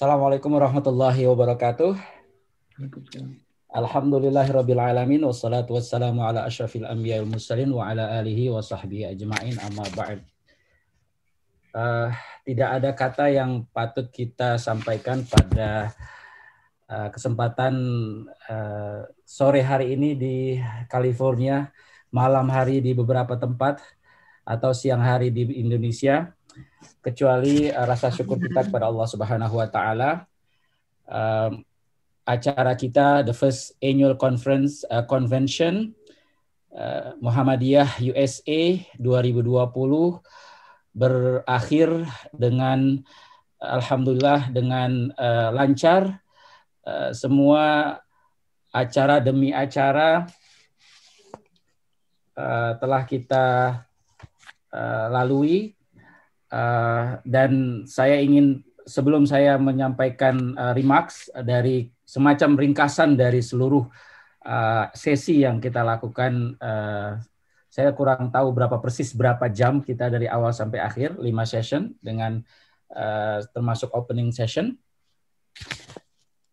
Assalamualaikum warahmatullahi wabarakatuh. Alhamdulillahirabbil alamin wassalatu wassalamu ala asyrafil anbiya'i wal mursalin wa ala alihi wa sahbihi ajma'in amma ba'd. Tidak ada kata yang patut kita sampaikan pada kesempatan sore hari ini di California, malam hari di beberapa tempat, atau siang hari di Indonesia, kecuali rasa syukur kita kepada Allah Subhanahu wa taala. Acara kita, the first annual convention Muhammadiyah USA 2020 berakhir dengan alhamdulillah dengan lancar. Semua acara demi acara telah kita lalui, dan saya ingin, sebelum saya menyampaikan remarks dari semacam ringkasan dari seluruh sesi yang kita lakukan, saya kurang tahu berapa jam kita dari awal sampai akhir, 5 session dengan termasuk opening session.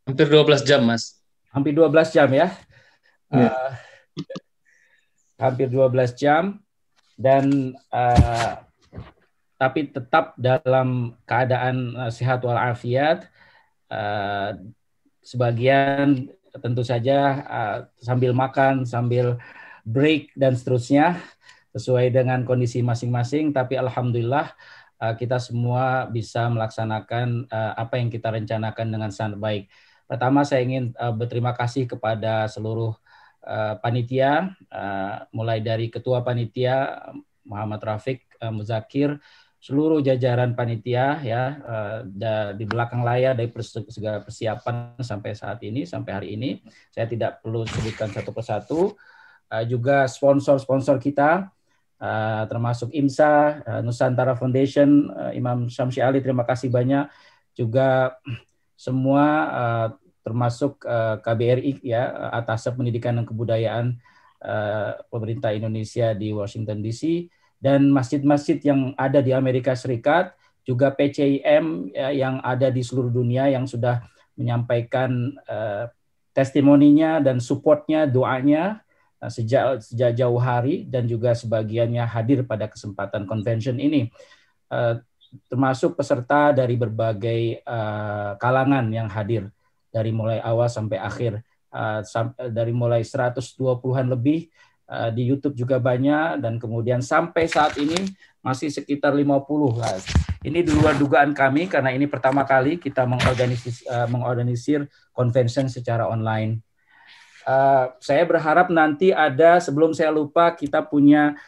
Hampir 12 jam, Mas. Hampir 12 jam ya. Hampir 12 jam, dan tapi tetap dalam keadaan sehat walafiat. Sebagian tentu saja sambil makan, sambil break dan seterusnya, sesuai dengan kondisi masing-masing. Tapi alhamdulillah kita semua bisa melaksanakan apa yang kita rencanakan dengan sangat baik. Pertama, saya ingin berterima kasih kepada seluruh panitia, mulai dari Ketua Panitia Muhammad Rafiq Muzakir, seluruh jajaran panitia ya, di belakang layar, dari segala persiapan sampai saat ini, sampai hari ini. Saya tidak perlu sebutkan satu persatu. Juga sponsor-sponsor kita, termasuk IMSA, Nusantara Foundation, Imam Syamsi Ali, terima kasih banyak. Juga semua termasuk KBRI ya, atas Pendidikan dan Kebudayaan pemerintah Indonesia di Washington DC, dan masjid-masjid yang ada di Amerika Serikat, juga PCIM yang ada di seluruh dunia yang sudah menyampaikan testimoninya dan supportnya, doanya sejak jauh hari, dan juga sebagiannya hadir pada kesempatan convention ini, termasuk peserta dari berbagai kalangan yang hadir dari mulai awal sampai akhir, dari mulai 120-an lebih. Di YouTube juga banyak, dan kemudian sampai saat ini masih sekitar 50. Ini di luar dugaan kami, karena ini pertama kali kita mengorganisir convention secara online. Saya berharap nanti ada, sebelum saya lupa, kita punya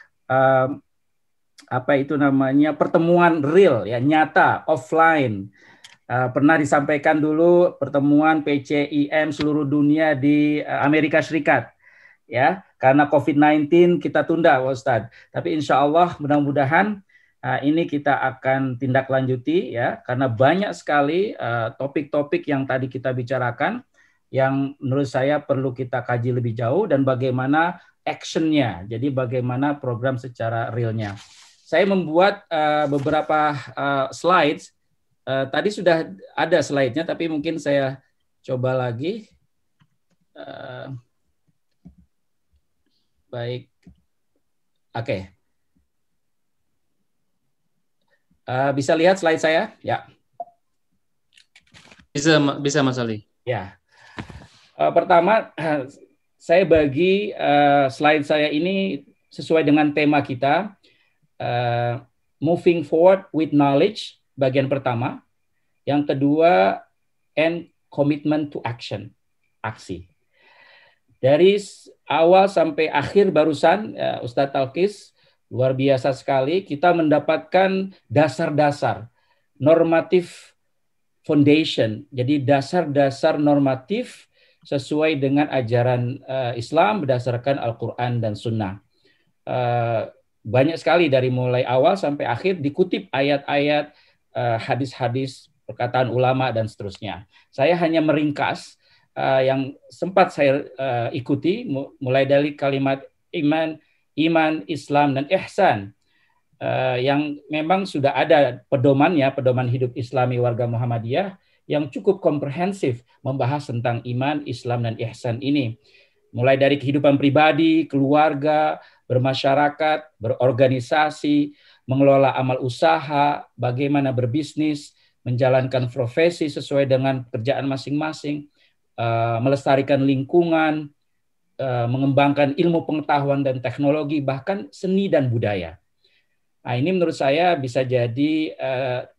pertemuan real ya, nyata, offline. Pernah disampaikan dulu pertemuan PCIM seluruh dunia di Amerika Serikat. Ya, karena COVID-19 kita tunda, Pak Ustadz. Tapi insya Allah mudah-mudahan ini kita akan tindak lanjuti ya, karena banyak sekali topik-topik yang tadi kita bicarakan yang menurut saya perlu kita kaji lebih jauh, dan bagaimana actionnya. Jadi bagaimana program secara realnya. Saya membuat beberapa slides. Tadi sudah ada slide-nya, tapi mungkin saya coba lagi. Baik, oke. Bisa lihat slide saya? Ya. Bisa Mas Ali. Ya. Pertama, saya bagi slide saya ini sesuai dengan tema kita, moving forward with knowledge, bagian pertama. Yang kedua, and commitment to action, aksi. Dari awal sampai akhir barusan, Ustadz Talkis, luar biasa sekali. Kita mendapatkan dasar-dasar normatif foundation. Jadi dasar-dasar normatif sesuai dengan ajaran Islam berdasarkan Al-Quran dan Sunnah. Banyak sekali dari mulai awal sampai akhir dikutip ayat-ayat, hadis-hadis, perkataan ulama, dan seterusnya. Saya hanya meringkas yang sempat saya ikuti, mulai dari kalimat iman, Islam, dan ihsan, yang memang sudah ada pedoman hidup Islami warga Muhammadiyah, yang cukup komprehensif membahas tentang iman, Islam, dan ihsan ini. Mulai dari kehidupan pribadi, keluarga, bermasyarakat, berorganisasi, mengelola amal usaha, bagaimana berbisnis, menjalankan profesi sesuai dengan pekerjaan masing-masing, melestarikan lingkungan, mengembangkan ilmu pengetahuan dan teknologi, bahkan seni dan budaya. Nah, ini menurut saya bisa jadi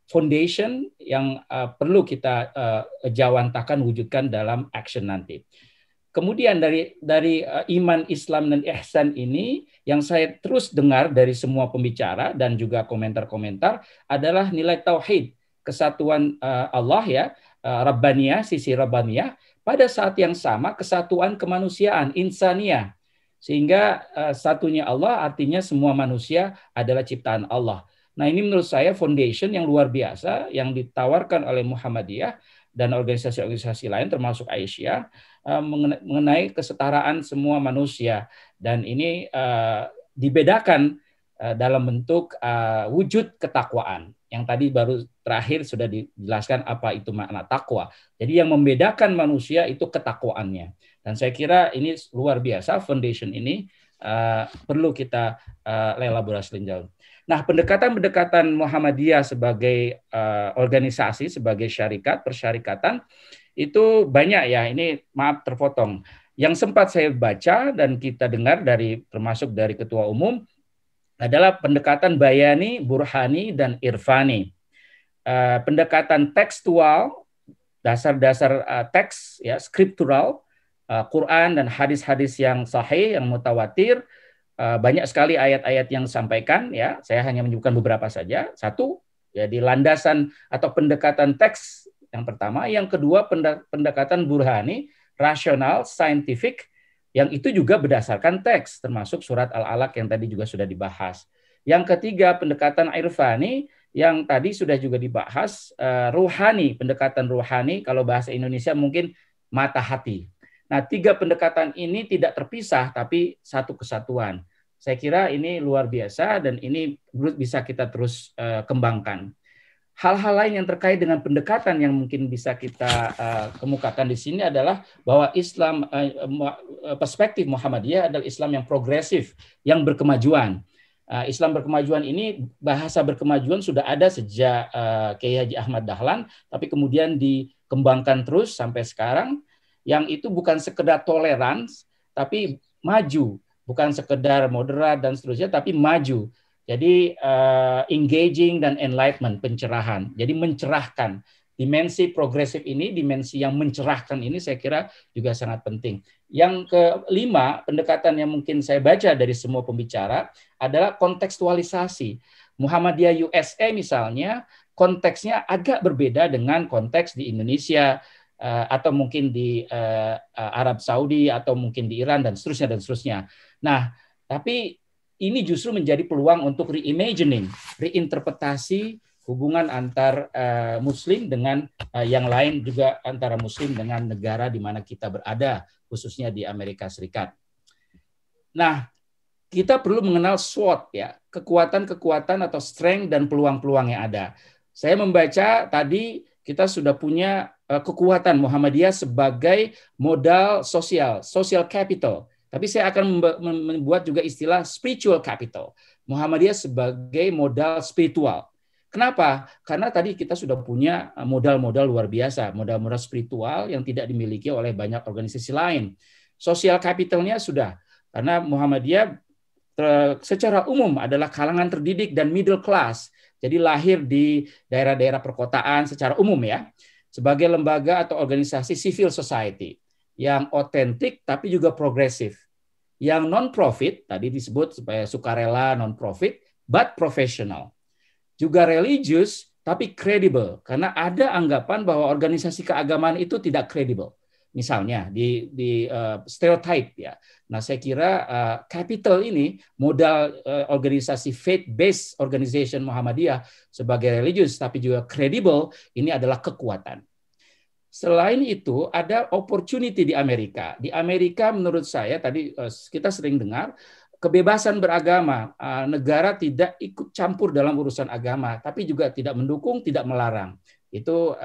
foundation yang perlu kita jawantakan, wujudkan dalam action nanti. Kemudian dari iman, Islam, dan ihsan ini yang saya terus dengar dari semua pembicara dan juga komentar-komentar adalah nilai tauhid, kesatuan Allah ya, Rabbaniyah, sisi Rabbaniyah, pada saat yang sama kesatuan kemanusiaan, insaniyah. Sehingga satunya Allah artinya semua manusia adalah ciptaan Allah. Nah, ini menurut saya foundation yang luar biasa yang ditawarkan oleh Muhammadiyah dan organisasi-organisasi lain termasuk Aisyah mengenai kesetaraan semua manusia, dan ini dibedakan dalam bentuk wujud ketakwaan yang tadi baru terakhir sudah dijelaskan apa itu makna takwa. Jadi yang membedakan manusia itu ketakwaannya, dan saya kira ini luar biasa foundation ini perlu kita elaborasi lebih jauh. Nah, pendekatan Muhammadiyah sebagai organisasi, sebagai syarikat, persyarikatan itu banyak ya, ini maaf terpotong. Yang sempat saya baca dan kita dengar termasuk dari Ketua Umum adalah pendekatan bayani, burhani, dan irfani. Pendekatan tekstual, dasar-dasar teks, ya, skriptural, Quran dan hadis-hadis yang sahih, yang mutawatir, banyak sekali ayat-ayat yang disampaikan, ya. Saya hanya menyebutkan beberapa saja. Satu, jadi landasan atau pendekatan teks yang pertama. Yang kedua, pendekatan burhani, rasional, scientific, yang itu juga berdasarkan teks, termasuk surat Al-Alaq yang tadi juga sudah dibahas. Yang ketiga, pendekatan irfani, yang tadi sudah juga dibahas, ruhani, pendekatan ruhani, kalau bahasa Indonesia mungkin mata hati. Nah, tiga pendekatan ini tidak terpisah, tapi satu kesatuan. Saya kira ini luar biasa dan ini bisa kita terus kembangkan. Hal-hal lain yang terkait dengan pendekatan yang mungkin bisa kita kemukakan di sini adalah bahwa Islam, perspektif Muhammadiyah adalah Islam yang progresif, yang berkemajuan. Islam berkemajuan ini, bahasa berkemajuan sudah ada sejak Kiai Haji Ahmad Dahlan, tapi kemudian dikembangkan terus sampai sekarang, yang itu bukan sekedar toleransi, tapi maju, bukan sekedar moderat dan seterusnya, tapi maju. Jadi engaging dan enlightenment, pencerahan. Jadi mencerahkan. Dimensi progresif ini, dimensi yang mencerahkan ini saya kira juga sangat penting. Yang kelima, pendekatan yang mungkin saya baca dari semua pembicara adalah kontekstualisasi. Muhammadiyah USA misalnya, konteksnya agak berbeda dengan konteks di Indonesia, atau mungkin di Arab Saudi, atau mungkin di Iran, dan seterusnya, dan seterusnya. Nah, tapi ini justru menjadi peluang untuk reimagining, reinterpretasi hubungan antar Muslim dengan yang lain, juga antara Muslim dengan negara di mana kita berada, khususnya di Amerika Serikat. Nah, kita perlu mengenal SWOT, ya, kekuatan-kekuatan atau strength dan peluang-peluang yang ada. Saya membaca tadi kita sudah punya kekuatan Muhammadiyah sebagai modal sosial, social capital. Tapi saya akan membuat juga istilah spiritual capital. Muhammadiyah sebagai modal spiritual. Kenapa? Karena tadi kita sudah punya modal-modal luar biasa, modal-modal spiritual yang tidak dimiliki oleh banyak organisasi lain. Social capitalnya sudah, karena Muhammadiyah secara umum adalah kalangan terdidik dan middle class. Jadi lahir di daerah-daerah perkotaan secara umum, ya, sebagai lembaga atau organisasi civil society yang otentik tapi juga progresif. Yang non-profit, tadi disebut supaya sukarela non-profit, but professional. Juga religius, tapi credible. Karena ada anggapan bahwa organisasi keagamaan itu tidak credible. Misalnya, di stereotype. Ya. Nah, saya kira capital ini, modal organisasi faith-based organization Muhammadiyah sebagai religius, tapi juga credible, ini adalah kekuatan. Selain itu, ada opportunity di Amerika. Di Amerika, menurut saya, tadi kita sering dengar, kebebasan beragama, negara tidak ikut campur dalam urusan agama, tapi juga tidak mendukung, tidak melarang. Itu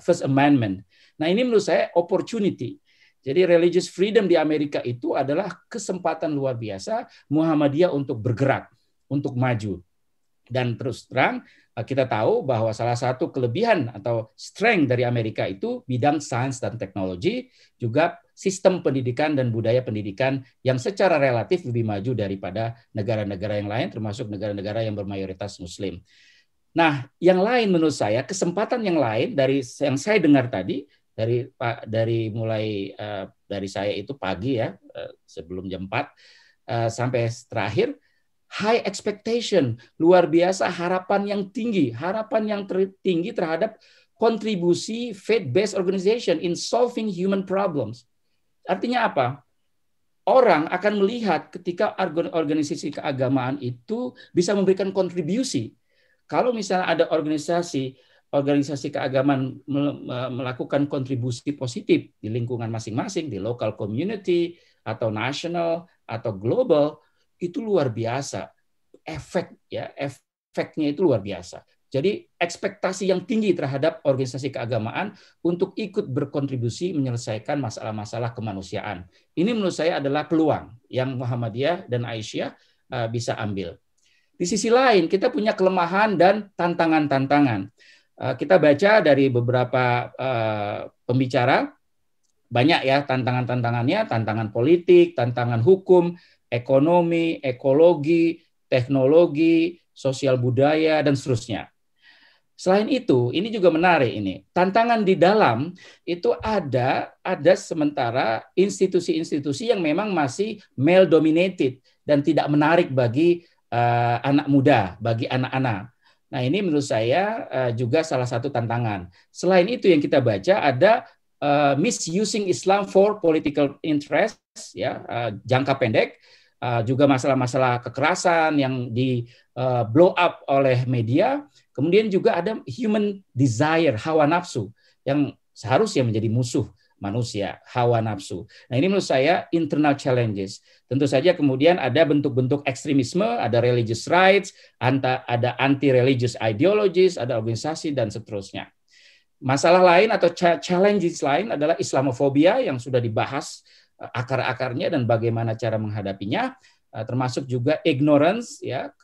First Amendment. Nah, ini menurut saya opportunity. Jadi religious freedom di Amerika itu adalah kesempatan luar biasa Muhammadiyah untuk bergerak, untuk maju. Dan terus terang kita tahu bahwa salah satu kelebihan atau strength dari Amerika itu bidang sains dan teknologi, juga sistem pendidikan dan budaya pendidikan yang secara relatif lebih maju daripada negara-negara yang lain, termasuk negara-negara yang bermayoritas Muslim. Nah, yang lain menurut saya, kesempatan yang lain dari yang saya dengar tadi, dari mulai dari saya itu pagi ya, sebelum jam 4 sampai terakhir, high expectation, luar biasa, harapan yang tinggi terhadap kontribusi faith-based organization in solving human problems. Artinya apa? Orang akan melihat ketika organisasi keagamaan itu bisa memberikan kontribusi. Kalau misalnya ada organisasi keagamaan melakukan kontribusi positif di lingkungan masing-masing, di local community, atau nasional, atau global, itu luar biasa. Efeknya itu luar biasa. Jadi ekspektasi yang tinggi terhadap organisasi keagamaan untuk ikut berkontribusi menyelesaikan masalah-masalah kemanusiaan. Ini menurut saya adalah peluang yang Muhammadiyah dan Aisyah bisa ambil. Di sisi lain, kita punya kelemahan dan tantangan-tantangan. Kita baca dari beberapa pembicara, banyak ya tantangan-tantangannya, tantangan politik, tantangan hukum, ekonomi, ekologi, teknologi, sosial budaya, dan seterusnya. Selain itu, ini juga menarik ini. Tantangan di dalam itu ada sementara institusi-institusi yang memang masih male dominated dan tidak menarik bagi anak muda, bagi anak-anak. Nah, ini menurut saya juga salah satu tantangan. Selain itu yang kita baca ada misusing Islam for political interest, ya, jangka pendek, juga masalah-masalah kekerasan yang di blow up oleh media. Kemudian juga ada human desire, hawa nafsu, yang seharusnya menjadi musuh manusia, hawa nafsu. Nah, ini menurut saya internal challenges. Tentu saja kemudian ada bentuk-bentuk ekstremisme, ada religious rights, ada anti-religious ideologies, ada organisasi, dan seterusnya. Masalah lain atau challenges lain adalah Islamofobia yang sudah dibahas akar-akarnya dan bagaimana cara menghadapinya, termasuk juga ignorance, ya,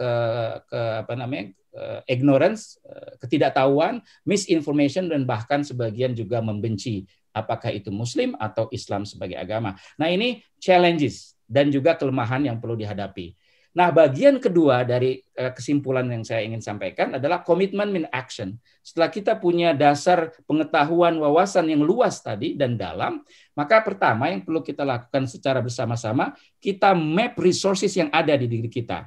ignorance, ketidaktahuan, misinformation, dan bahkan sebagian juga membenci apakah itu Muslim atau Islam sebagai agama. Nah, ini challenges dan juga kelemahan yang perlu dihadapi. Nah, bagian kedua dari kesimpulan yang saya ingin sampaikan adalah commitment in action. Setelah kita punya dasar pengetahuan, wawasan yang luas tadi dan dalam, maka pertama yang perlu kita lakukan secara bersama-sama, kita map resources yang ada di diri kita.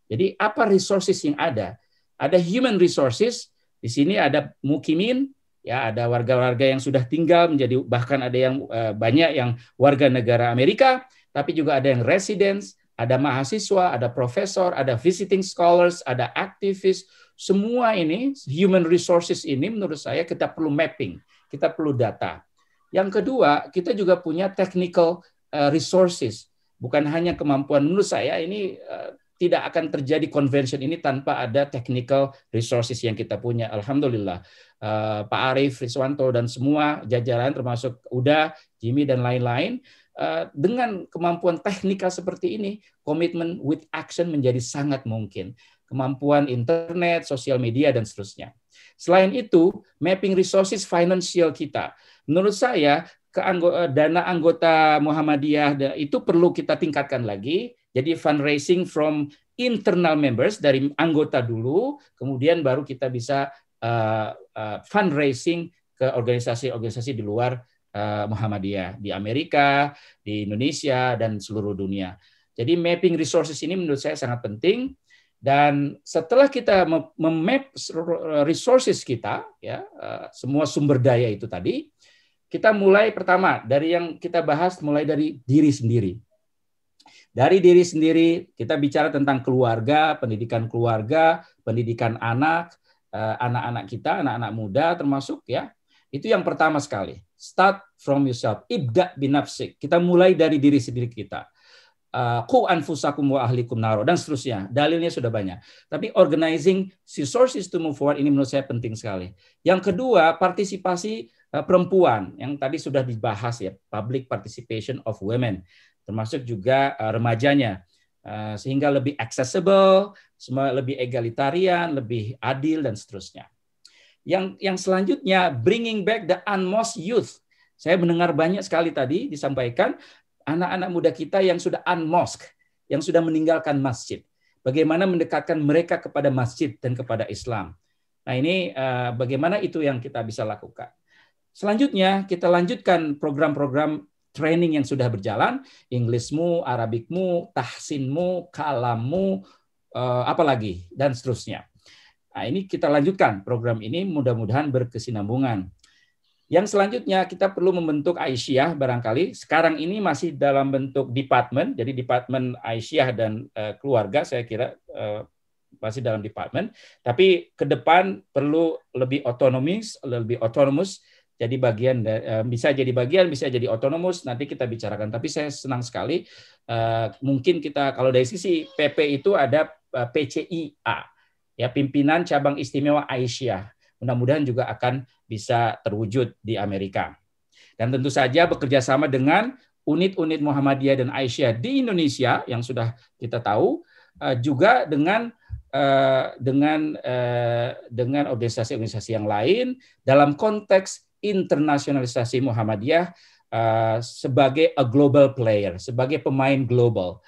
Jadi apa resources yang ada? Ada human resources, di sini ada mukimin, ya, ada warga-warga yang sudah tinggal menjadi, bahkan ada yang banyak yang warga negara Amerika, tapi juga ada yang residents, ada mahasiswa, ada profesor, ada visiting scholars, ada aktivis. Semua ini, human resources ini menurut saya kita perlu mapping, kita perlu data. Yang kedua, kita juga punya technical resources. Bukan hanya kemampuan, menurut saya ini tidak akan terjadi convention ini tanpa ada technical resources yang kita punya. Alhamdulillah, Pak Arief, Riswanto, dan semua jajaran termasuk Uda, Jimmy, dan lain-lain, dengan kemampuan teknikal seperti ini, komitmen with action menjadi sangat mungkin. Kemampuan internet, sosial media, dan seterusnya. Selain itu, mapping resources financial kita. Menurut saya, dana anggota Muhammadiyah itu perlu kita tingkatkan lagi. Jadi fundraising from internal members, dari anggota dulu, kemudian baru kita bisa fundraising ke organisasi-organisasi di luar Muhammadiyah, di Amerika, di Indonesia, dan seluruh dunia. Jadi mapping resources ini menurut saya sangat penting. Dan setelah kita memap resources kita, ya, semua sumber daya itu tadi, kita mulai pertama dari yang kita bahas, mulai dari diri sendiri. Dari diri sendiri kita bicara tentang keluarga, pendidikan anak, anak-anak kita, anak-anak muda termasuk, ya. Itu yang pertama sekali. Start from yourself. Ibda binafsik. Kita mulai dari diri sendiri kita. qu anfusakum wa ahlikum naro, dan seterusnya. Dalilnya sudah banyak. Tapi organizing resources to move forward ini menurut saya penting sekali. Yang kedua, partisipasi perempuan yang tadi sudah dibahas ya, public participation of women, termasuk juga remajanya, sehingga lebih accessible, semua lebih egalitarian, lebih adil dan seterusnya. Yang selanjutnya, bringing back the unmosque youth. Saya mendengar banyak sekali tadi disampaikan anak-anak muda kita yang sudah unmosque, yang sudah meninggalkan masjid. Bagaimana mendekatkan mereka kepada masjid dan kepada Islam. Nah ini bagaimana itu yang kita bisa lakukan. Selanjutnya kita lanjutkan program-program training yang sudah berjalan, Inggrismu, Arabikmu, tahsinmu, kalammu, apalagi dan seterusnya. Nah ini kita lanjutkan program ini, mudah-mudahan berkesinambungan. Yang selanjutnya kita perlu membentuk Aisyah barangkali. Sekarang ini masih dalam bentuk department, jadi departemen Aisyah dan keluarga saya kira masih dalam department. Tapi ke depan perlu lebih otonomus, jadi bagian bisa jadi bagian, bisa jadi otonomus. Nanti kita bicarakan. Tapi saya senang sekali. Mungkin kita kalau dari sisi PP itu ada PCIA, ya Pimpinan Cabang Istimewa Aisyah. Mudah-mudahan juga akan bisa terwujud di Amerika. Dan tentu saja bekerja sama dengan unit-unit Muhammadiyah dan Aisyah di Indonesia yang sudah kita tahu, juga dengan organisasi-organisasi yang lain dalam konteks internasionalisasi Muhammadiyah sebagai a global player, sebagai pemain global.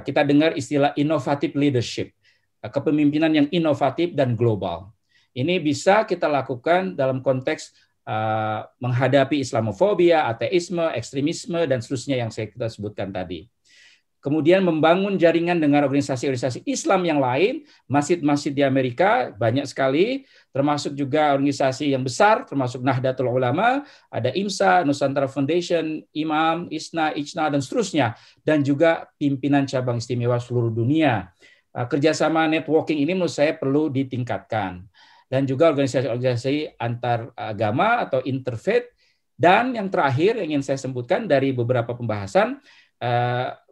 Kita dengar istilah innovative leadership, kepemimpinan yang inovatif dan global. Ini bisa kita lakukan dalam konteks menghadapi Islamofobia, ateisme, ekstremisme, dan seterusnya yang kita sebutkan tadi. Kemudian membangun jaringan dengan organisasi-organisasi Islam yang lain, masjid-masjid di Amerika banyak sekali, termasuk juga organisasi yang besar, termasuk Nahdlatul Ulama, ada IMSA, Nusantara Foundation, Imam, ISNA, IJNA, dan seterusnya, dan juga pimpinan cabang istimewa seluruh dunia. Kerjasama networking ini menurut saya perlu ditingkatkan. Dan juga organisasi-organisasi antar agama atau interfaith. Dan yang terakhir yang ingin saya sebutkan dari beberapa pembahasan,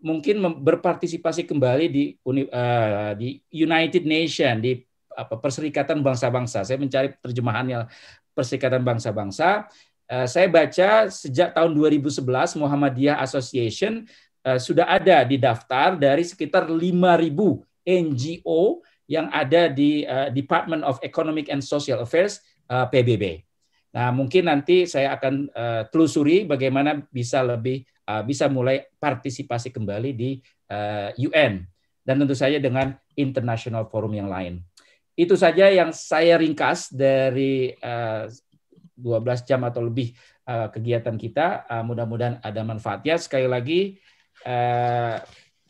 mungkin berpartisipasi kembali di United Nations, di Perserikatan Bangsa-Bangsa. Saya mencari terjemahannya Perserikatan Bangsa-Bangsa. Saya baca sejak tahun 2011 Muhammadiyah Association sudah ada di daftar dari sekitar 5.000 NGO yang ada di Department of Economic and Social Affairs, PBB. Nah, mungkin nanti saya akan telusuri bagaimana bisa mulai partisipasi kembali di UN dan tentu saja dengan international forum yang lain. Itu saja yang saya ringkas dari 12 jam atau lebih kegiatan kita. Mudah-mudahan ada manfaatnya. Sekali lagi,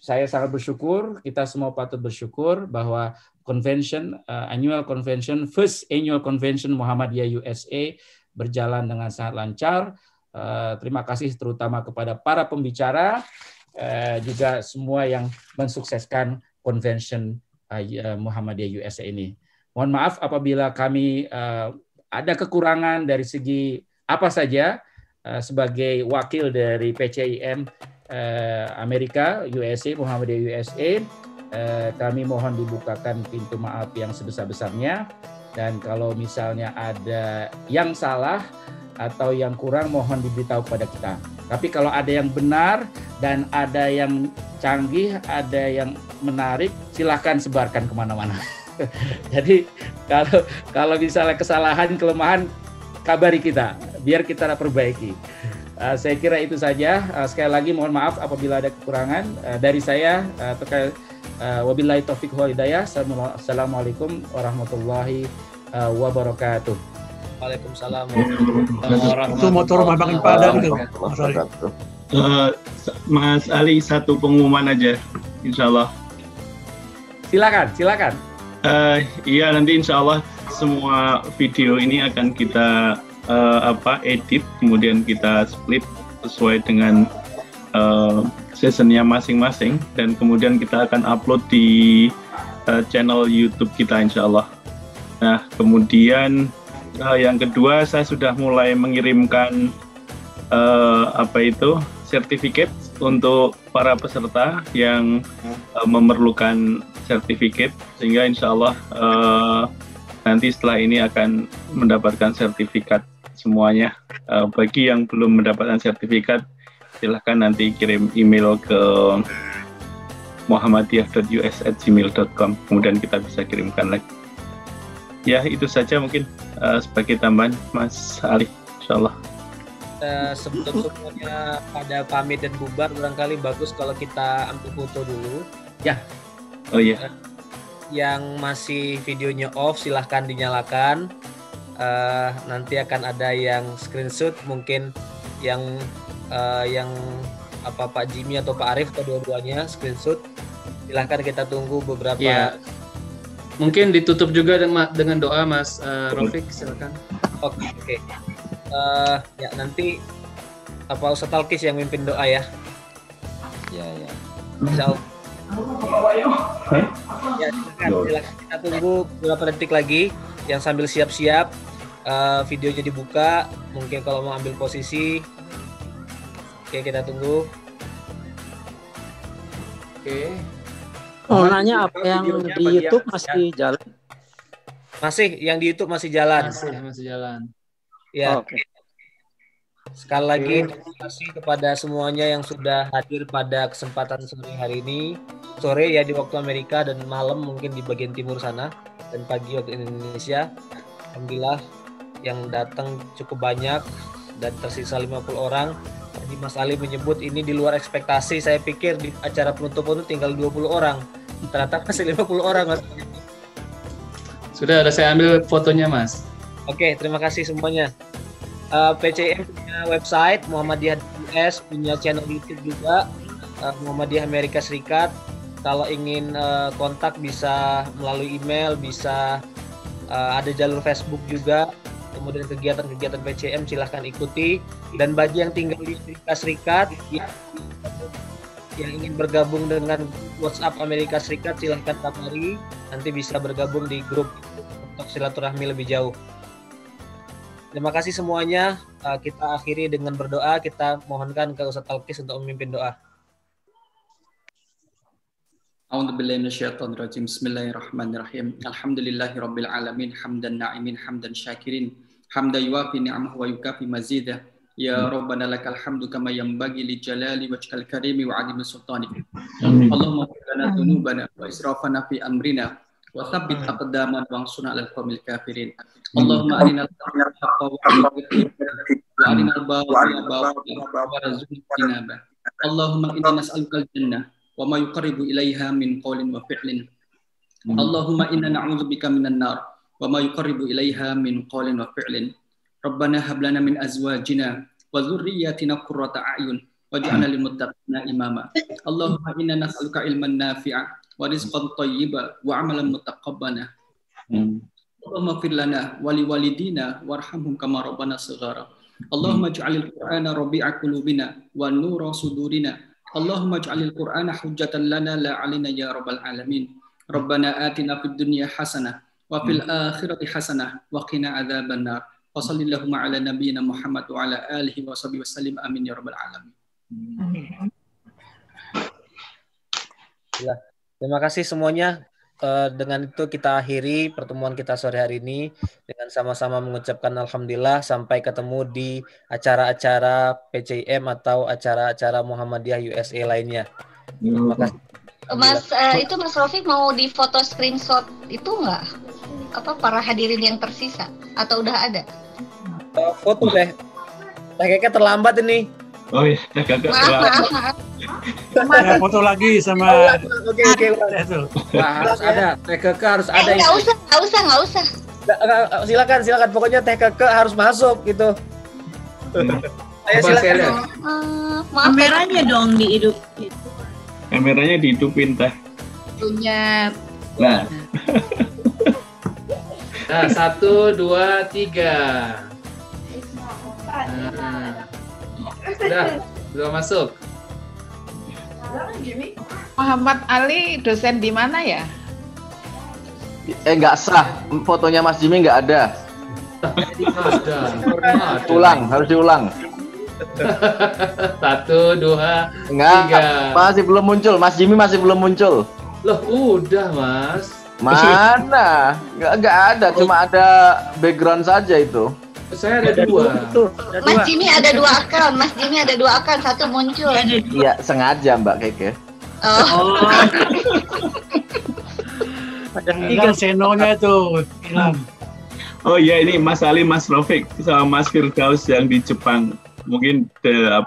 saya sangat bersyukur, kita semua patut bersyukur bahwa annual convention, first annual convention Muhammadiyah USA berjalan dengan sangat lancar. Terima kasih terutama kepada para pembicara, juga semua yang mensukseskan convention Muhammadiyah USA ini. Mohon maaf apabila kami ada kekurangan dari segi apa saja, sebagai wakil dari PCIM Amerika, USA, Muhammadiyah USA, kami mohon dibukakan pintu maaf yang sebesar-besarnya. Dan kalau misalnya ada yang salah atau yang kurang, mohon diberitahu kepada kita. Tapi kalau ada yang benar dan ada yang canggih, ada yang menarik, silahkan sebarkan kemana-mana. Jadi kalau misalnya kesalahan, kelemahan, kabari kita, biar kita perbaiki. Saya kira itu saja. Sekali lagi mohon maaf apabila ada kekurangan dari saya. Wabillahi taufiq wal hidayah. Assalamualaikum warahmatullahi wabarakatuh. Waalaikumsalam warahmatullahi wabarakatuh. Mas Ali, satu pengumuman aja, insya Allah. Silakan. Iya, nanti insya Allah semua video ini akan kita edit, kemudian kita split sesuai dengan seasonnya masing-masing, dan kemudian kita akan upload di channel YouTube kita insya Allah. Nah, kemudian yang kedua, saya sudah mulai mengirimkan sertifikat untuk para peserta yang memerlukan sertifikat, sehingga insya Allah nanti setelah ini akan mendapatkan sertifikat semuanya. Bagi yang belum mendapatkan sertifikat, silahkan nanti kirim email ke muhammadiyah.us@gmail.com, kemudian kita bisa kirimkan lagi. Ya, itu saja mungkin sebagai tambahan, Mas Ali, insya Allah. Sebelum semuanya pada pamit dan bubar, barangkali bagus kalau kita ambil foto dulu. Ya. Oh iya. Yang masih videonya off silahkan dinyalakan. Nanti akan ada yang screenshot, mungkin yang Pak Jimmy atau Pak Arif atau dua-duanya screenshot. Silahkan kita tunggu beberapa. Ya. Mungkin ditutup juga dengan doa, Mas Rafiq, silakan. Oke. Ya nanti Ustaz Talkis yang mimpin doa ya. Ya. Insyaallah. Ya, silakan kita tunggu beberapa detik lagi. Yang sambil siap-siap videonya dibuka. Mungkin kalau mau ambil posisi. Oke, kita tunggu. Oke. Mau nanya apa yang di YouTube masih jalan? Masih, yang di YouTube masih jalan. Masih jalan. Ya. Oke. Sekali lagi terima kasih kepada semuanya yang sudah hadir pada kesempatan sore hari ini. Sore ya di waktu Amerika dan malam mungkin di bagian timur sana dan pagi waktu Indonesia. Alhamdulillah yang datang cukup banyak dan tersisa 50 orang. Tadi Mas Ali menyebut ini di luar ekspektasi. Saya pikir di acara penutupan itu tinggal 20 orang. Ternyata masih 50 orang, Mas. Sudah ada saya ambil fotonya, Mas. Oke, terima kasih semuanya. PCM punya website, Muhammadiyah US, punya channel YouTube juga, Muhammadiyah Amerika Serikat. Kalau ingin kontak bisa melalui email, bisa ada jalur Facebook juga. Kemudian kegiatan-kegiatan PCM silahkan ikuti. Dan bagi yang tinggal di Amerika Serikat yang ingin bergabung dengan WhatsApp Amerika Serikat silahkan kabari. Nanti bisa bergabung di grup untuk silaturahmi lebih jauh. Terima kasih semuanya. Kita akhiri dengan berdoa. Kita mohonkan ke Ustaz Talkis untuk memimpin doa. A'udzubillahi minasyaitonirrajim. Bismillahirrahmanirrahim. Alhamdulillahirabbil alamin, hamdan na'imin, hamdan syakirin, hamdan yuwafi ni'amahu wa yukafi mazidah. Ya Rabbana lakal hamdu kama yanbaghi li jalali wajhikal karimi wa 'azimi sultanik. Allahumma ighfir lana dzunubana wa israfana fi amrina wa tsabbit aqdamana wansurna 'alal qaumil kafirin. Allahumma arinal haqqa wa arinal batila warzuqna. Allahumma inna nas'aluka al-jannah wa ma yuqarribu ilaiha min qawlin wa fi'lin. Allahumma inna na'udzubika minan nar wa ma yuqarribu ilaiha min qawlin wa fi'lin. Rabbana hab lana min azwajina wa dhurriyyatina qurrata a'yun waj'alna lil muttaqina imama. Allahumma inna nas'aluka ilman nafi'a wa rizqan thayyiban wa 'amalan mutaqabbala. Allahumma fir lana wa li walidina warhamhum kama rabbana shighara. Allahumma ij'alil Qur'ana rabi'a qulubina wa nura sudurina. Allahumma ij'alil Qur'ana hujjatan lana la 'alaina ya rabbal alamin. Rabbana atina fid dunya hasanah wa fil akhirati hasanah wa qina adzabannar. Wa sallallahu ala nabiyyina Muhammad wa ala alihi wa sahbihi wasallim. Amin ya rabbal alamin. Terima kasih semuanya. Dengan itu kita akhiri pertemuan kita sore hari ini dengan sama-sama mengucapkan alhamdulillah. Sampai ketemu di acara-acara PCM atau acara-acara Muhammadiyah USA lainnya. Terima kasih. Mas, itu Mas Rafiq mau di foto screenshot itu nggak? Apa para hadirin yang tersisa? Atau udah ada? Foto deh. Kayaknya terlambat ini. Oh iya, Maaf. Ada foto lagi sama. Oke. Wah, harus ada. TKK harus ada. Nggak usah. Silakan. Pokoknya TKK harus masuk gitu. Ayo silakan. Kameranya dong dihidupin. Kameranya dihidupin teh. Punya. Nah. Nah, 1, 2, 3. Sudah masuk. Muhammad Ali dosen di mana ya? Nggak sah, fotonya Mas Jimmy nggak ada. Ada. Harus diulang. 1, 2, Enggak, 3. masih belum muncul. Mas Jimmy masih belum muncul. Loh, udah, Mas. Mana? Enggak ada, cuma ada background saja itu. Saya ada 2. Mas Jimmy ada 2 akun, Mas Jimmy ada 2 akun, 1 muncul. Iya, sengaja Mbak Keke. Oh. Ada 3 senonya tuh hilang. Oh iya, ini Mas Ali, Mas Rafiq sama Mas Firdaus yang di Jepang. Mungkin dengan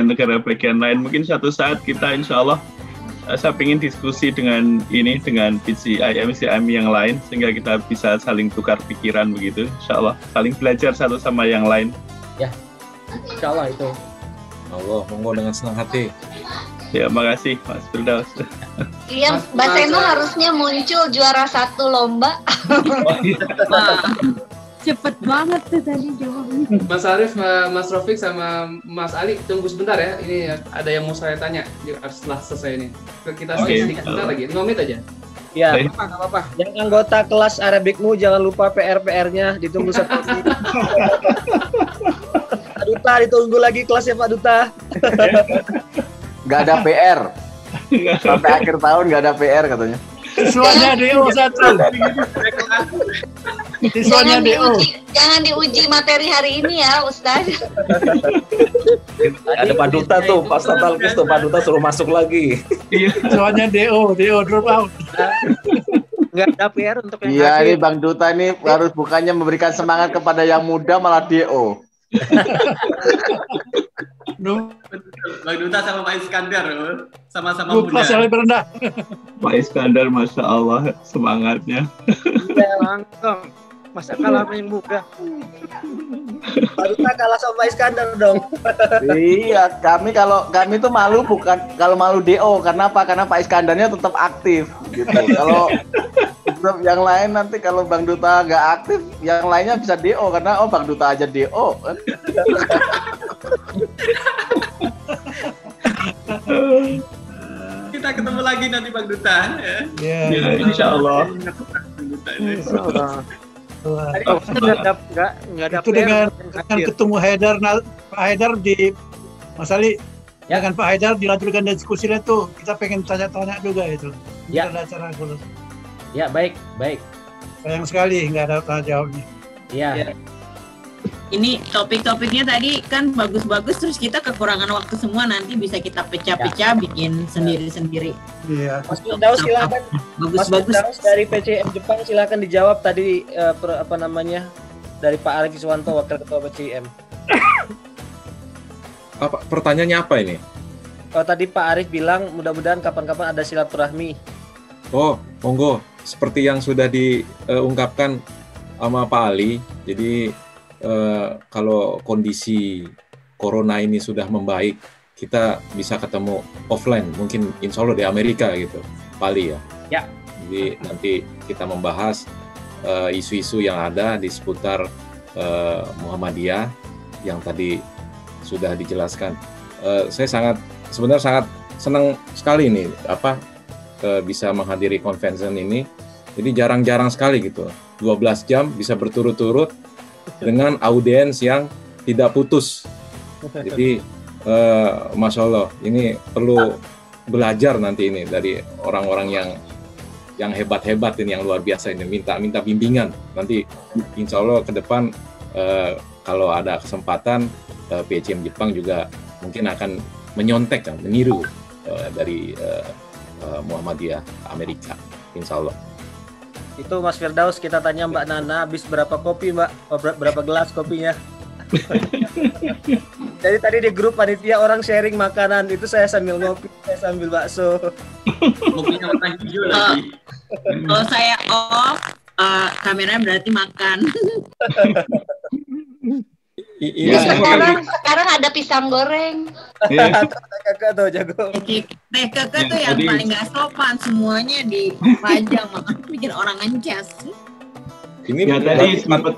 negara bagian lain. Mungkin suatu saat kita insya Allah saya ingin diskusi dengan PCIM yang lain sehingga kita bisa saling tukar pikiran begitu. Insya Allah saling belajar satu sama yang lain. Ya, insya Allah itu. Allah, monggo dengan senang hati. Ya, makasih Mas Firdaus. Iya, Mbak Seno harusnya muncul juara 1 lomba. Cepet banget tuh tadi jawabnya. Mas Arif, Mas Rafiq sama Mas Ali tunggu sebentar ya. Ini ada yang mau saya tanya setelah selesai ini. Kita sedikit sebentar lagi. 5 menit aja. Ya, nggak apa-apa. Yang anggota kelas Arabikmu jangan lupa PR-nya ditunggu 1 menit. Pak Duta ditunggu lagi kelasnya Pak Duta. Nggak ada PR. Sampai akhir tahun nggak ada PR katanya. Siswanya DO 1. Siswanya DO. Jangan diuji materi hari ini ya, Ustaz. Ada Pak Duta tuh, pas Tatalkus tuh Pak Duta suruh masuk lagi. Siswanya DO drop out. Nggak ada PR untuk yang Iya, ini Bang Duta ini harus bukannya memberikan semangat kepada yang muda malah DO. Bang Duta sama Pak Iskandar sama-sama muda. Kelas yang lebih rendah. Pak Iskandar, Masya Allah semangatnya. Iya, langsung. Masa kalah main muda. Pak Duta kalah sama Pak Iskandar dong. Iya, kami tuh malu bukan kalau malu DO karena apa? Karena Pak Iskandarnya tetap aktif gitu. Kalau yang lain nanti kalau Bang Duta nggak aktif, yang lainnya bisa DO karena Bang Duta aja DO. Kita ketemu lagi nanti Bang Duta ya. Ya, insya Allah. Nggak ada itu dengan ketemu Pak Haidar di Mas Ali ya. Dengan Pak Haidar dilanjutkan diskusinya tuh kita pengen tanya-tanya juga itu. Ya. Ada acara khusus. Ya, baik. Sayang sekali nggak ada tanya jawabnya. Iya. Ya. Ini topik-topiknya tadi kan bagus-bagus, terus kita kekurangan waktu semua, nanti bisa kita pecah-pecah bikin sendiri-sendiri. Iya. Mas Firdaus silakan. Mas Firdaus dari PCM Jepang silakan dijawab tadi dari Pak Arif Iswanto, Wakil Ketua PCM. Pertanyaannya apa ini? Tadi Pak Arif bilang mudah-mudahan kapan-kapan ada silaturahmi. Oh, monggo. Seperti yang sudah diungkapkan sama Pak Ali, jadi kalau kondisi corona ini sudah membaik, kita bisa ketemu offline, mungkin insya Allah di Amerika gitu, Pak Ali ya. Ya. Jadi nanti kita membahas isu-isu yang ada di seputar Muhammadiyah yang tadi sudah dijelaskan. Saya sebenarnya sangat senang sekali nih bisa menghadiri convention ini. Jadi jarang-jarang sekali gitu, 12 jam bisa berturut-turut dengan audiens yang tidak putus. Jadi Masya Allah, ini perlu belajar nanti ini dari orang-orang yang hebat-hebat ini, yang luar biasa ini, minta bimbingan. Nanti insya Allah ke depan kalau ada kesempatan PCM Jepang juga mungkin akan menyontek, meniru dari Muhammadiyah Amerika, insya Allah. Itu Mas Firdaus, kita tanya Mbak Nana, habis berapa kopi Mbak? Berapa gelas kopinya? Jadi tadi di grup panitia orang sharing makanan, itu saya sambil ngopi, saya sambil bakso. Kopinya warna hijau lagi. Kalau saya off, kameranya berarti makan. Sekarang ada pisang goreng. Kakak tuh jago. Teh kakak tuh yang paling nggak sopan, semuanya dipajang, makanya bikin orang ngejas. Ini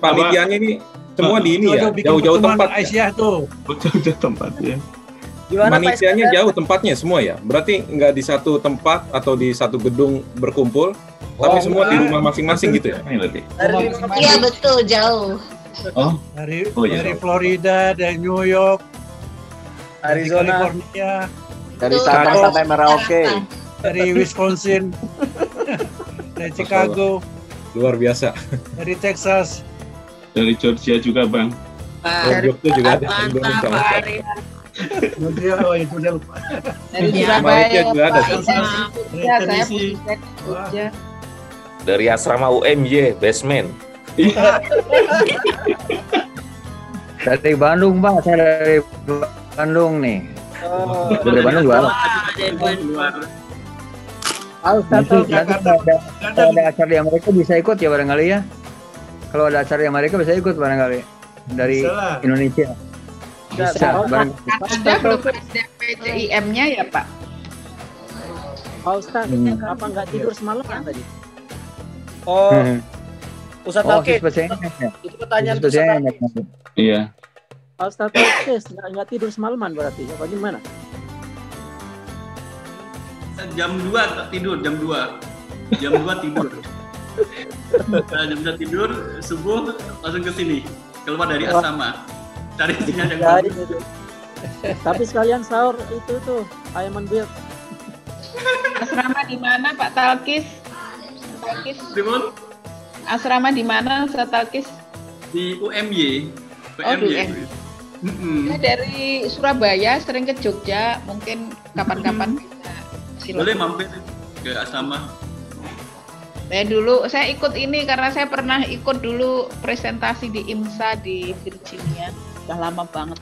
panitianya ini semua di ini ya, jauh-jauh tempat. Aisyah tuh. Jauh-jauh tempat ya. Panitianya jauh tempatnya semua ya. Berarti nggak di satu tempat atau di satu gedung berkumpul, tapi semua di rumah masing-masing gitu ya. Iya betul, jauh. Oh. Dari iya. dari Florida, dari New York, dari Arizona. California, Dari Sabang sampai Merauke. dari Wisconsin, dari Chicago, Luar biasa. dari Texas. Dari Georgia juga, Bang. Dari Jogja juga ada. Mantap, Pak Arif. Oh itu dia lupa. Dari Malaysia Surabaya, juga ada. Pak. Ya, saya Tennessee. punya Jogja. Dari asrama UMY, basement. Dari Bandung, Pak. Saya dari Bandung nih. Dari Bandung juga. Nanti kalau ada acara di Amerika bisa ikut ya barangkali ya. Kalau ada acara di Amerika bisa ikut barangkali dari Bisa. Indonesia. Bisa barangkali. Ada belum ada PCIM-nya ya, Pak? Pak Ustadz, apa nggak tidur semalaman tadi? Oh, Ustadz Oh, Alkit, spesialnya. itu pertanyaan Itu Ustadz spesialnya. Alkit. Iya. Pak Ustadz Alkit, nggak tidur semalaman berarti? Apa gimana? Jam 2 tidur, jam 2. Jam 2 tidur. Nah, jam 2 tidur, subuh langsung ke sini. Keluar dari asrama. Cari sinyal yang Ya, bagus. itu. Tapi sekalian sahur itu tuh ayam build. Asrama di mana, Pak Talkis? Talkis. Dimon? Asrama di mana, Ustaz Talkis? Di UMY. Oh, di UMY. Saya dari Surabaya, sering ke Jogja. Mungkin kapan-kapan bisa silakan. Boleh mampir ke asrama. Saya ikut ini karena saya pernah ikut dulu presentasi di IMSA di Virginia. Udah lama banget.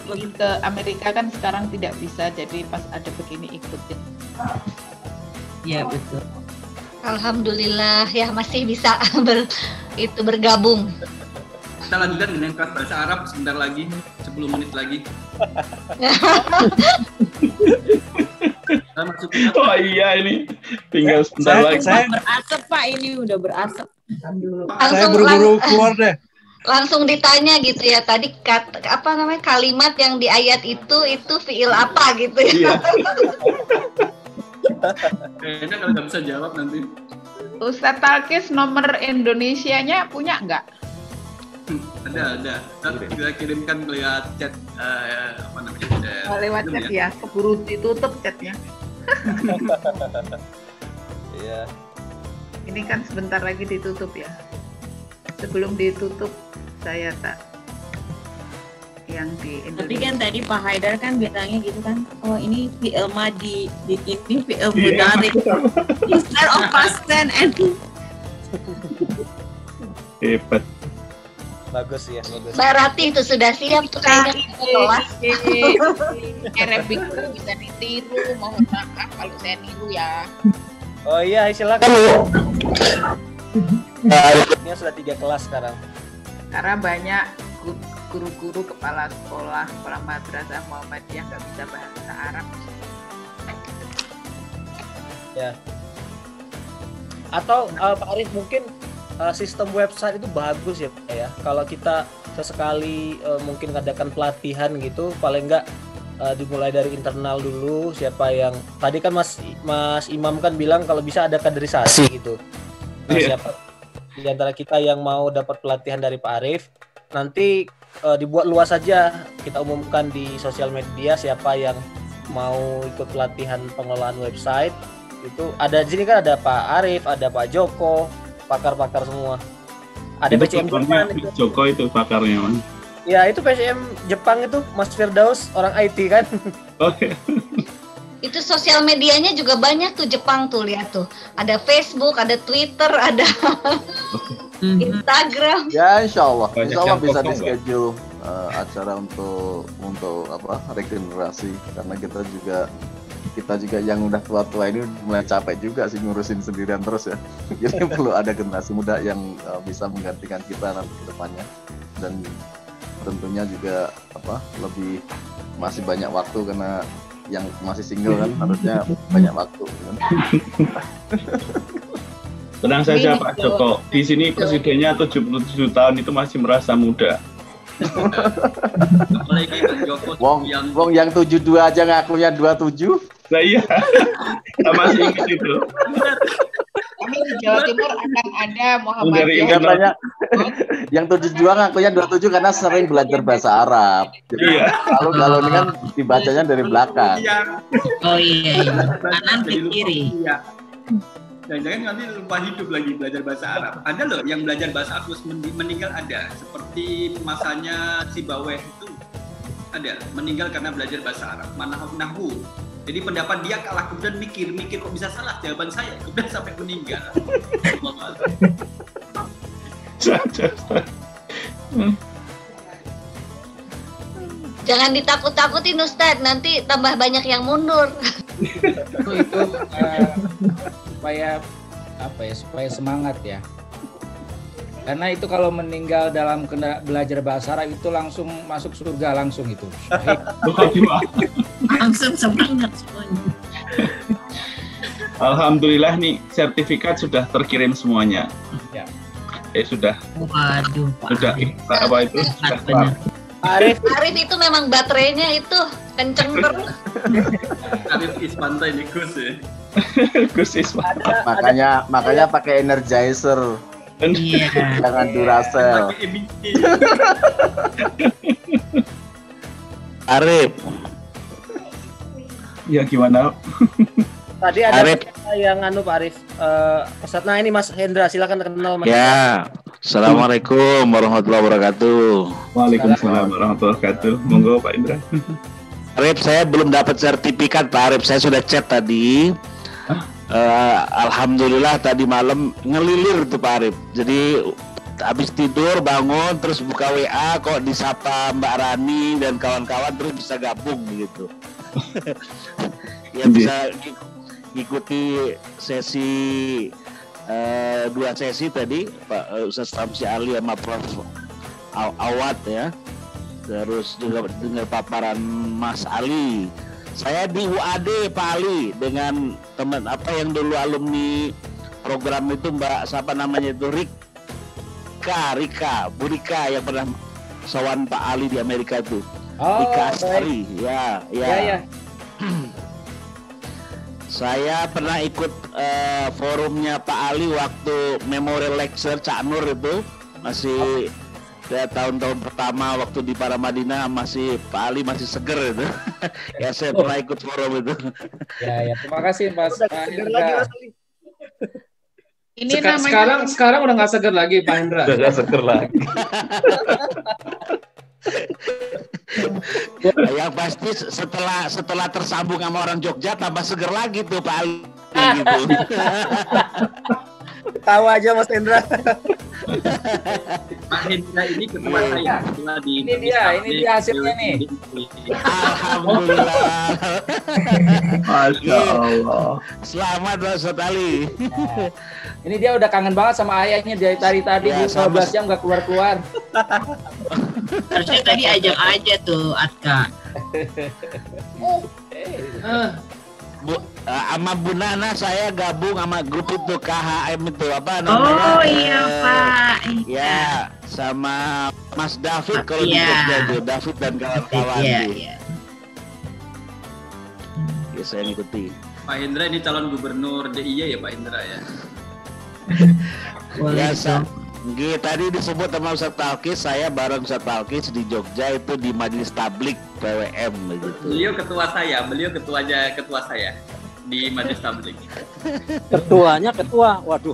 Pergi ke Amerika kan sekarang tidak bisa, jadi pas ada begini ikutin. Iya betul. Alhamdulillah ya masih bisa bergabung. Kita lanjutkan dengan kelas bahasa Arab sebentar lagi, 10 menit lagi. Oh iya ini tinggal sebentar lagi. Berasap Pak, ini udah berasap. Saya buru-buru keluar deh. Langsung ditanya gitu ya tadi apa namanya kalimat yang di ayat itu fiil apa gitu ya. Kayaknya kalau nggak bisa jawab nanti. Ustadz Talkis nomor Indonesianya punya nggak? Ada. Kita kirimkan lewat chat apa namanya? Lewat chat ya, keburu ditutup chatnya. Iya. Ini kan sebentar lagi ditutup ya. Sebelum ditutup saya tak yang di Indonesia. Tapi kan tadi Pak Haidar kan bilangnya gitu kan, oh ini fi'il madi, ini fi'il mudhari. Instead of past tense and Hebat. Bagus ya, bagus. Berarti itu sudah siap tuh kayaknya kelas. Arabic bisa ditiru, mohon maaf kalau saya niru ya. Oh iya, silakan. Ini sudah 3 kelas sekarang. Karena banyak guru-guru kepala sekolah, kepala madrasah Muhammadiyah nggak bisa bahasa Arab. Ya. Atau Pak Arif mungkin sistem website itu bagus ya Pak ya. Kalau kita sesekali mungkin ngadakan pelatihan gitu, paling enggak dimulai dari internal dulu. Siapa yang tadi kan Mas Imam kan bilang kalau bisa ada kaderisasi gitu. Nah, siapa di antara kita yang mau dapat pelatihan dari Pak Arif, nanti dibuat luas saja, kita umumkan di sosial media siapa yang mau ikut pelatihan pengelolaan website. Itu ada di sini kan ada Pak Arif, ada Pak Joko, pakar-pakar semua. Ada itu PCM Jepang itu. Joko itu pakarnya, Man. Ya, itu PCM Jepang itu Mas Firdaus orang IT kan. Oke. Itu sosial medianya juga banyak tuh Jepang tuh, lihat tuh. Ada Facebook, ada Twitter, ada Instagram. Ya insya Allah Banyak bisa yang di kosong, schedule acara untuk apa regenerasi karena kita juga yang udah tua-tua ini mulai capek juga sih ngurusin sendirian terus ya. Jadi perlu ada generasi muda yang bisa menggantikan kita nanti ke depannya dan tentunya juga lebih masih banyak waktu karena yang masih single kan harusnya banyak waktu kan. Tenang saja Pak Joko, di sini presidennya 77 tahun itu masih merasa muda. Apalagi Pak Joko Wong yang 72 aja ngakunya 27. Nah iya, kita masih ingat itu. kami di Jawa Timur akan ada Dari Muhammadiyah. Katanya yang 7 juang akunya 27 karena sering belajar bahasa Arab. Jadi kalau ini kan dibacanya dari belakang. Oh iya, kanan ke kiri. Jangan-jangan nanti lupa hidup lagi belajar bahasa Arab. Ada loh yang belajar bahasa Arab terus meninggal ada. Seperti masanya Sibaweh itu ada meninggal karena belajar bahasa Arab. Nahwu. Jadi pendapat dia kalah, kemudian mikir kok bisa salah jawaban saya, kemudian sampai meninggal. Jangan ditakut-takutin Ustadz, nanti tambah banyak yang mundur. itu supaya semangat ya. Karena itu kalau meninggal dalam belajar bahasa Arab itu langsung masuk surga langsung itu. Langsung semangat semuanya. Alhamdulillah nih sertifikat sudah terkirim semuanya. Ya. Sudah. Waduh, sudah apa itu? Sudah. Arif itu memang baterainya itu kenceng terus. Arif Ismanta ini Gus ya. Gus Ismanta. Makanya pakai energizer. Iya. Jangan Duracell. Arif. Ya gimana? Tadi ada Arif. yang Pak Arif. Peserta ini Mas Hendra, silakan kenal Mas. Ya. Assalamualaikum warahmatullahi wabarakatuh. Waalaikumsalam warahmatullahi wabarakatuh. Monggo Pak Indra. Arif, saya belum dapat sertifikat Pak Arif. Saya sudah chat tadi. Alhamdulillah tadi malam ngelilir tuh Pak Arif. Jadi habis tidur bangun terus buka WA kok disapa Mbak Rani dan kawan-kawan terus bisa gabung gitu. Ya bisa ikuti sesi 2 sesi tadi Pak Ustaz Tamsi Ali sama Prof Awad ya. Terus juga dengar paparan Mas Ali. Saya di UAD Pak Ali dengan teman yang dulu alumni program itu Mbak siapa namanya itu Rika Bu Rika yang pernah sawan Pak Ali di Amerika itu. Rika Astari ya. Saya pernah ikut forumnya Pak Ali waktu Memorial Lecture Cak Nur itu masih tahun-tahun pertama waktu di Paramadina masih Pak Ali masih seger itu. Ya saya pernah ikut forum itu. Ya terima kasih Mas Hendra. Ini namanya Sekarang udah nggak seger lagi Pak Hendra. Udah nggak seger lagi. Yang pasti setelah tersambung sama orang Jogja tambah seger lagi tuh Pak Ali gitu. Tahu aja Mas Hendra. Pak Hendra ini ketua saya. Ini dia hasilnya nih. Alhamdulillah. Masya Allah. Selamat Mas Ali. Ini dia udah kangen banget sama ayahnya dari tadi Ya, 15 jam nggak keluar. Harusnya tadi ajak aja tuh Atka. Sama Bu Nana saya gabung sama grup itu KHM itu apa namanya? Oh iya Pak. Ya sama Mas David kalau di Jogja itu David dan kawan-kawan. Iya. Ya saya ngikuti. Pak Hendra ini calon gubernur DIY ya Pak Hendra ya. Biasa. Tadi disebut sama Ustaz Talkis, saya bareng Ustaz Talkis di Jogja itu di Majelis Tablik PWM begitu. Beliau ketua saya di Majelis Tablik. Ketuanya ketua, waduh.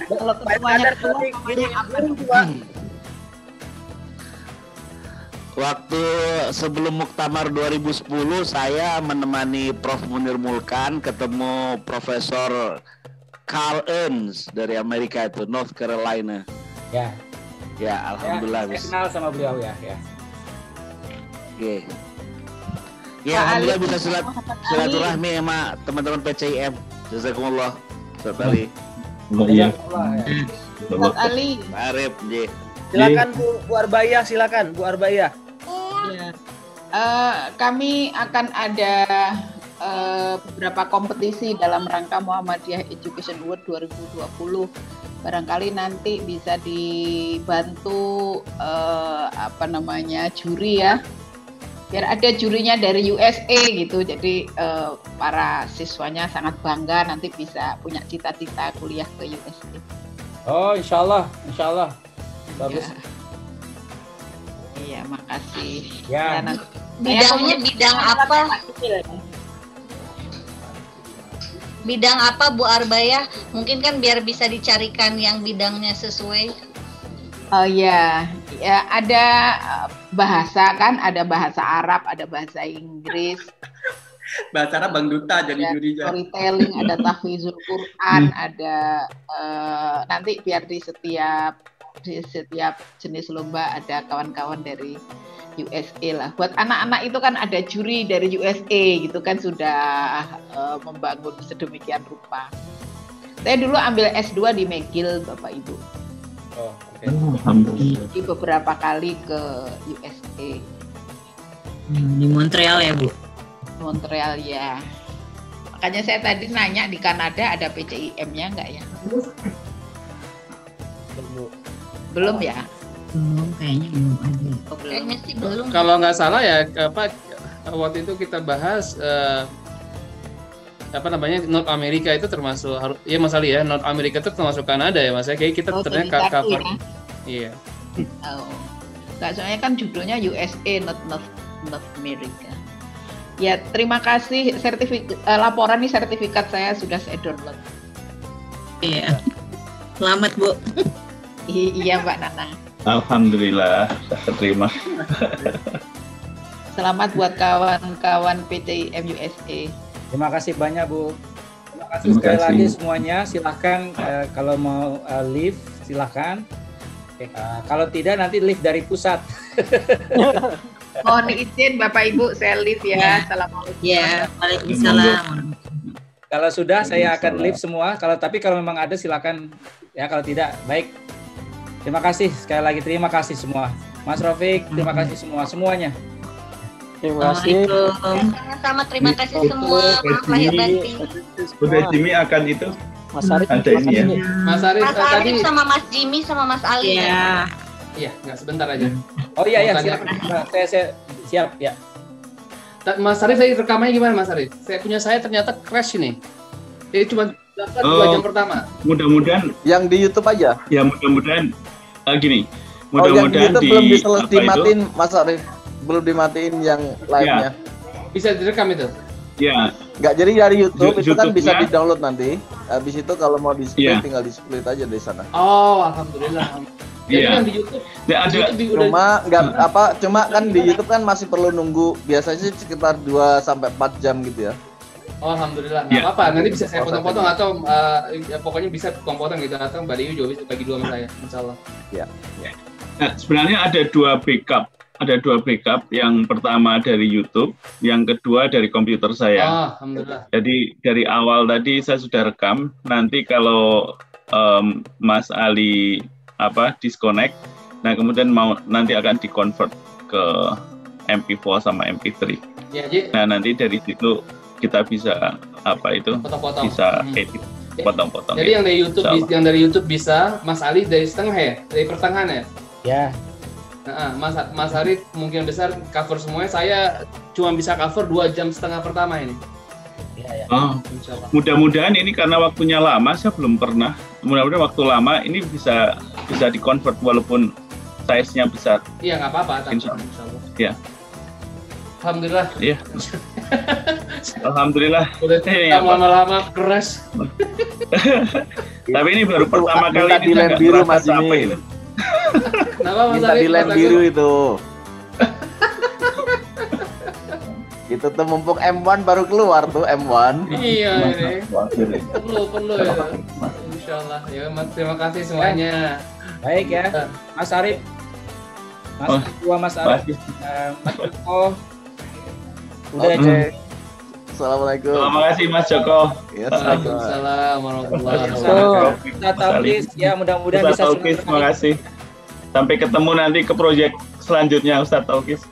kalau ketuanya ketua. Waktu sebelum Muktamar 2010 saya menemani Prof Munir Mulkan ketemu Profesor Carl Ernst dari Amerika itu, North Carolina. Ya. Ya, alhamdulillah. Saya kenal sama beliau ya. Oke. Ya, alhamdulillah bisa silaturahmi sama teman-teman PCIM. Jazakumullah. Ustaz Ali. Iya. Ustaz Ali. Arif, Silakan Bu Arbaya, silakan Bu Arbaya. Ya. Kami akan ada beberapa kompetisi dalam rangka Muhammadiyah Education Award 2020. Barangkali nanti bisa dibantu juri ya. biar ada jurinya dari USA gitu. Jadi para siswanya sangat bangga nanti bisa punya cita-cita kuliah ke USA. Oh, insya Allah, bagus. Iya, makasih. Ya. Bidangnya bidang apa? Bidang apa Bu Arbaya? Mungkin kan biar bisa dicarikan yang bidangnya sesuai. Oh ya, ya ada bahasa kan, ada bahasa Arab, ada bahasa Inggris. Bahasa Arab Bang Duta jadi jurinya. Storytelling, ada tahfizul Quran, ada nanti biar di setiap jenis lomba ada kawan-kawan dari USA lah. Buat anak-anak itu kan ada juri dari USA gitu kan, sudah membangun sedemikian rupa. Saya dulu ambil S2 di McGill Bapak Ibu. Oh, Di beberapa kali ke USA. Di Montreal ya Bu? Montreal ya. Makanya saya tadi nanya di Kanada ada PCIM-nya enggak ya? Belum ya? Belum, kayaknya belum ada. Kayaknya sih belum. Kalau nggak salah ya waktu itu kita bahas North America itu termasuk ya Mas Ali ya, North America itu termasuk Kanada ya Mas ya, kayak kita ternyata cover. Ya? Iya. Oh. Nggak, soalnya kan judulnya USA North America. Ya, terima kasih laporan nih, sertifikat saya sudah saya download. Iya. Selamat Bu. Iya Mbak Nana. Alhamdulillah, terima. Selamat buat kawan-kawan PCIM USA. Terima kasih banyak Bu. Terima kasih sekali lagi semuanya. Silahkan kalau mau live silahkan. Kalau tidak nanti live dari pusat. Mohon izin Bapak Ibu, saya live ya. Assalamualaikum. Ya, waalaikumsalam. Kalau sudah saya akan live semua. Kalau memang ada silakan ya. Kalau tidak baik. Terima kasih sekali lagi, terima kasih semua. Mas Rafiq, terima kasih semuanya. Terima kasih. Sama-sama, terima kasih semua. Maaf lahir batin. Udah Jimmy akan itu. Mas Arif ada ini ya. Mas Arif tadi sama Mas Jimmy sama Mas Ali. Iya. Iya, nggak sebentar aja. Oh iya silakan. Saya siap ya. Mas Arif, saya rekamannya gimana Mas Arif? Saya ternyata crash ini. Jadi cuma dapat 2 jam pertama. Mudah-mudahan yang di YouTube aja. Ya mudah-mudahan gini. Yang di YouTube belum dimatiin Mas Arif. Belum dimatiin yang live-nya. Bisa direkam itu? Ya. Nggak, jadi dari YouTube itu kan bisa di-download nanti. Habis itu kalau mau di-split tinggal di-split aja dari sana. Oh, alhamdulillah. Jadi yang di YouTube, cuma kan di YouTube kan masih perlu nunggu, biasanya sih sekitar 2 sampai 4 jam gitu ya. Oh, alhamdulillah. Nggak apa-apa, nanti bisa saya potong-potong atau pokoknya bisa potong-potong gitu, atau Mbak Dewi juga bisa bagi 2 sama saya, insyaallah. Ya. Nah, sebenarnya ada 2 backup. Ada 2 backup, yang pertama dari YouTube, yang kedua dari komputer saya. Oh, alhamdulillah. Jadi dari awal tadi saya sudah rekam. Nanti kalau Mas Ali disconnect, nah kemudian nanti akan di-convert ke MP4 sama MP3. Ya, nah nanti dari situ kita bisa potong-potong. Bisa edit potong-potong. Jadi yang dari YouTube bisa, Mas Ali dari setengah ya, dari pertengahan ya. Ya. Nah, Mas Arif mungkin besar cover semuanya. Saya cuma bisa cover 2,5 jam pertama ini. Ya. Mudah-mudahan ini karena waktunya lama, saya belum pernah. Mudah-mudahan waktu lama ini bisa di-convert walaupun size-nya besar. Iya, nggak apa-apa. Insyaallah. Ya. Alhamdulillah. Iya. Alhamdulillah. Udah lama-lama keras. Tapi ini baru pertama kali di lem biru Mas Jimmy. Minta di lem biru itu. Itu tuh mumpung M1 baru keluar tuh M1. Iya ini. Perlu ya. Insyaallah. Ya, terima kasih semuanya. Baik ya, Mas Arif. Mas Arif. Mas Joko. Udah aja. Assalamualaikum. Terima kasih Mas Joko. Waalaikumsalam warahmatullahi wabarakatuh. Kita Taukis ya, mudah-mudahan bisa Taukis, terima kasih. Sampai ketemu nanti ke proyek selanjutnya Ustaz Taukis.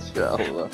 Insyaallah.